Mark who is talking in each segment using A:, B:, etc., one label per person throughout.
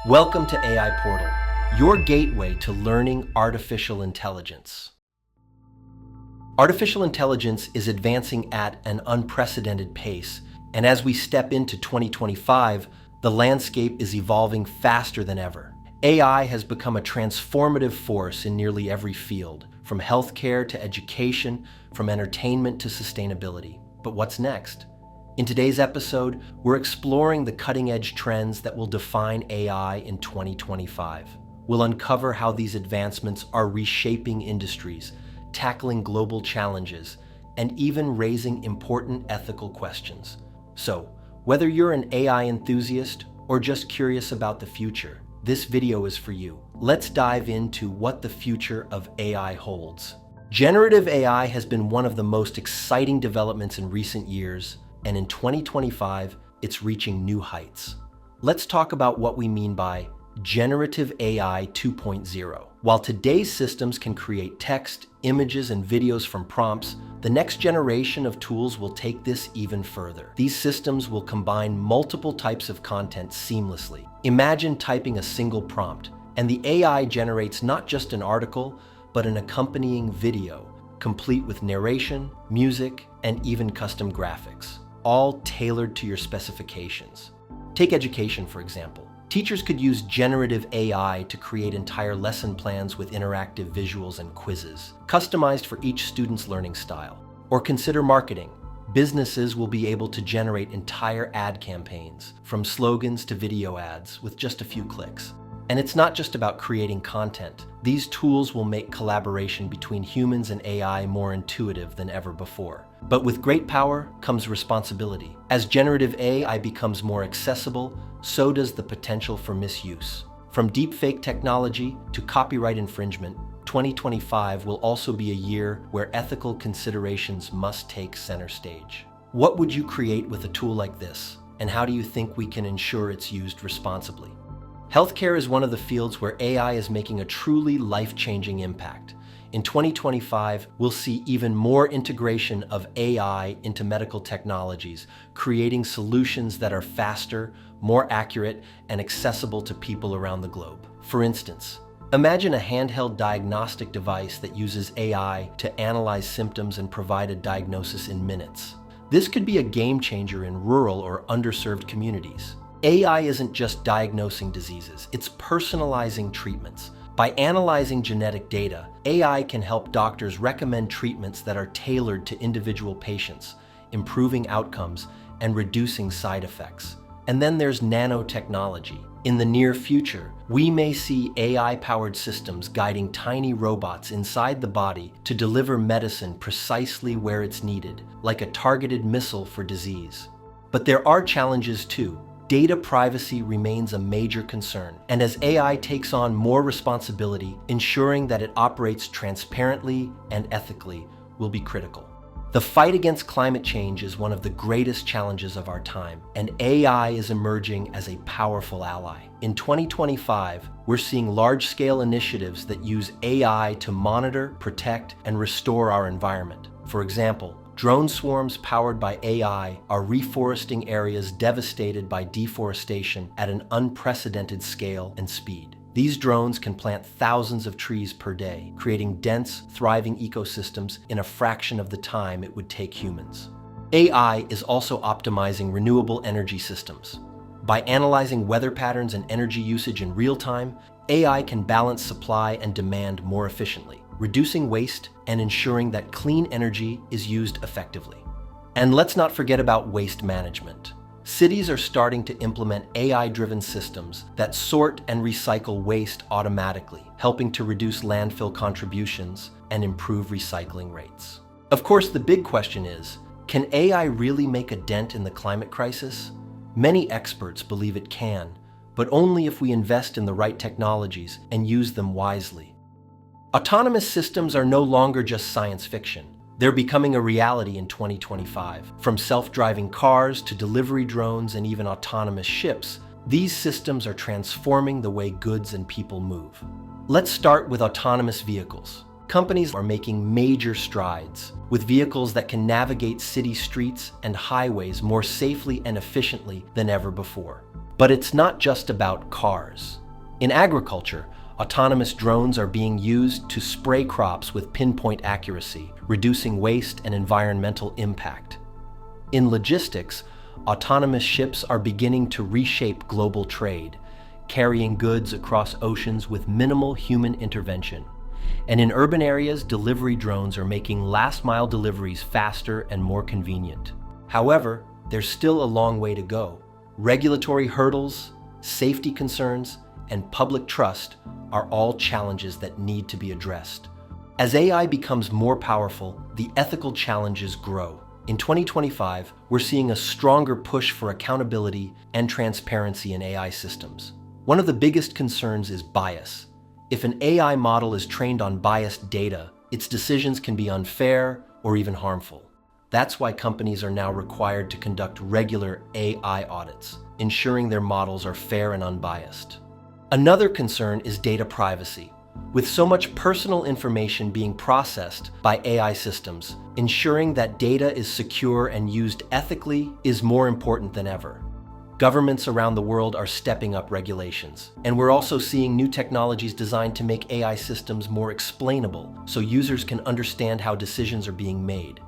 A: Welcome to AI Portal, your gateway to learning artificial intelligence. Artificial intelligence is advancing at an unprecedented pace, and as we step into 2025, the landscape is evolving faster than ever. AI has become a transformative force in nearly every field, from healthcare to education, from entertainment to sustainability. But what's next? In today's episode, we're exploring the cutting-edge trends that will define AI in 2025. We'll uncover how these advancements are reshaping industries, tackling global challenges, and even raising important ethical questions. So, whether you're an AI enthusiast or just curious about the future, this video is for you. Let's dive into what the future of AI holds. Generative AI has been one of the most exciting developments in recent years, and in 2025, it's reaching new heights. Let's talk about what we mean by generative AI 2.0. While today's systems can create text, images, and videos from prompts, the next generation of tools will take this even further. These systems will combine multiple types of content seamlessly. Imagine typing a single prompt, and the AI generates not just an article, but an accompanying video, complete with narration, music, and even custom graphics, all tailored to your specifications. Take education, for example. Teachers could use generative AI to create entire lesson plans with interactive visuals and quizzes, customized for each student's learning style. Or consider marketing. Businesses will be able to generate entire ad campaigns, from slogans to video ads, with just a few clicks. And it's not just about creating content. These tools will make collaboration between humans and AI more intuitive than ever before. But with great power comes responsibility. As generative AI becomes more accessible, so does the potential for misuse. From deepfake technology to copyright infringement, 2025 will also be a year where ethical considerations must take center stage. What would you create with a tool like this? And how do you think we can ensure it's used responsibly? Healthcare is one of the fields where AI is making a truly life-changing impact. In 2025, we'll see even more integration of AI into medical technologies, creating solutions that are faster, more accurate, and accessible to people around the globe. For instance, imagine a handheld diagnostic device that uses AI to analyze symptoms and provide a diagnosis in minutes. This could be a game changer in rural or underserved communities. AI isn't just diagnosing diseases, it's personalizing treatments. By analyzing genetic data, AI can help doctors recommend treatments that are tailored to individual patients, improving outcomes and reducing side effects. And then there's nanotechnology. In the near future, we may see AI-powered systems guiding tiny robots inside the body to deliver medicine precisely where it's needed, like a targeted missile for disease. But there are challenges too. Data privacy remains a major concern, and as AI takes on more responsibility, ensuring that it operates transparently and ethically will be critical. The fight against climate change is one of the greatest challenges of our time, and AI is emerging as a powerful ally. In 2025, we're seeing large-scale initiatives that use AI to monitor, protect, and restore our environment. For example, drone swarms powered by AI are reforesting areas devastated by deforestation at an unprecedented scale and speed. These drones can plant thousands of trees per day, creating dense, thriving ecosystems in a fraction of the time it would take humans. AI is also optimizing renewable energy systems. By analyzing weather patterns and energy usage in real time, AI can balance supply and demand more efficiently, reducing waste and ensuring that clean energy is used effectively. And let's not forget about waste management. Cities are starting to implement AI-driven systems that sort and recycle waste automatically, helping to reduce landfill contributions and improve recycling rates. Of course, the big question is, can AI really make a dent in the climate crisis? Many experts believe it can, but only if we invest in the right technologies and use them wisely. Autonomous systems are no longer just science fiction. They're becoming a reality in 2025. From self-driving cars to delivery drones and even autonomous ships, these systems are transforming the way goods and people move. Let's start with autonomous vehicles. Companies are making major strides with vehicles that can navigate city streets and highways more safely and efficiently than ever before. But it's not just about cars. In agriculture, autonomous drones are being used to spray crops with pinpoint accuracy, reducing waste and environmental impact. In logistics, autonomous ships are beginning to reshape global trade, carrying goods across oceans with minimal human intervention. And in urban areas, delivery drones are making last-mile deliveries faster and more convenient. However, there's still a long way to go. Regulatory hurdles, safety concerns, and public trust are all challenges that need to be addressed. As AI becomes more powerful, the ethical challenges grow. In 2025, we're seeing a stronger push for accountability and transparency in AI systems. One of the biggest concerns is bias. If an AI model is trained on biased data, its decisions can be unfair or even harmful. That's why companies are now required to conduct regular AI audits, ensuring their models are fair and unbiased. Another concern is data privacy. With so much personal information being processed by AI systems, ensuring that data is secure and used ethically is more important than ever. Governments around the world are stepping up regulations, and we're also seeing new technologies designed to make AI systems more explainable so users can understand how decisions are being made.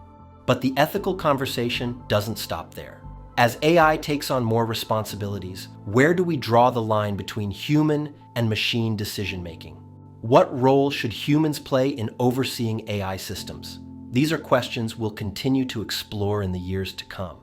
A: But the ethical conversation doesn't stop there. As AI takes on more responsibilities, where do we draw the line between human and machine decision-making? What role should humans play in overseeing AI systems? These are questions we'll continue to explore in the years to come.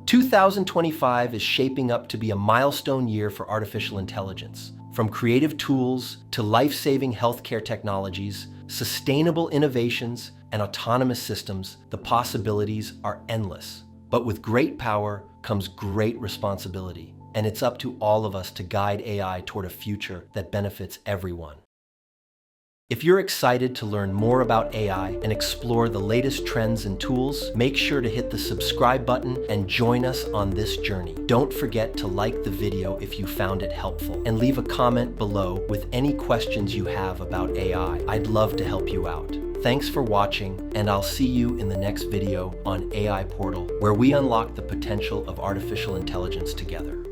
A: 2025 is shaping up to be a milestone year for artificial intelligence. From creative tools to life-saving healthcare technologies, sustainable innovations, and autonomous systems, the possibilities are endless. But with great power comes great responsibility, and it's up to all of us to guide AI toward a future that benefits everyone. If you're excited to learn more about AI and explore the latest trends and tools, make sure to hit the subscribe button and join us on this journey. Don't forget to like the video if you found it helpful, and leave a comment below with any questions you have about AI. I'd love to help you out. Thanks for watching, and I'll see you in the next video on AI Portal, where we unlock the potential of artificial intelligence together.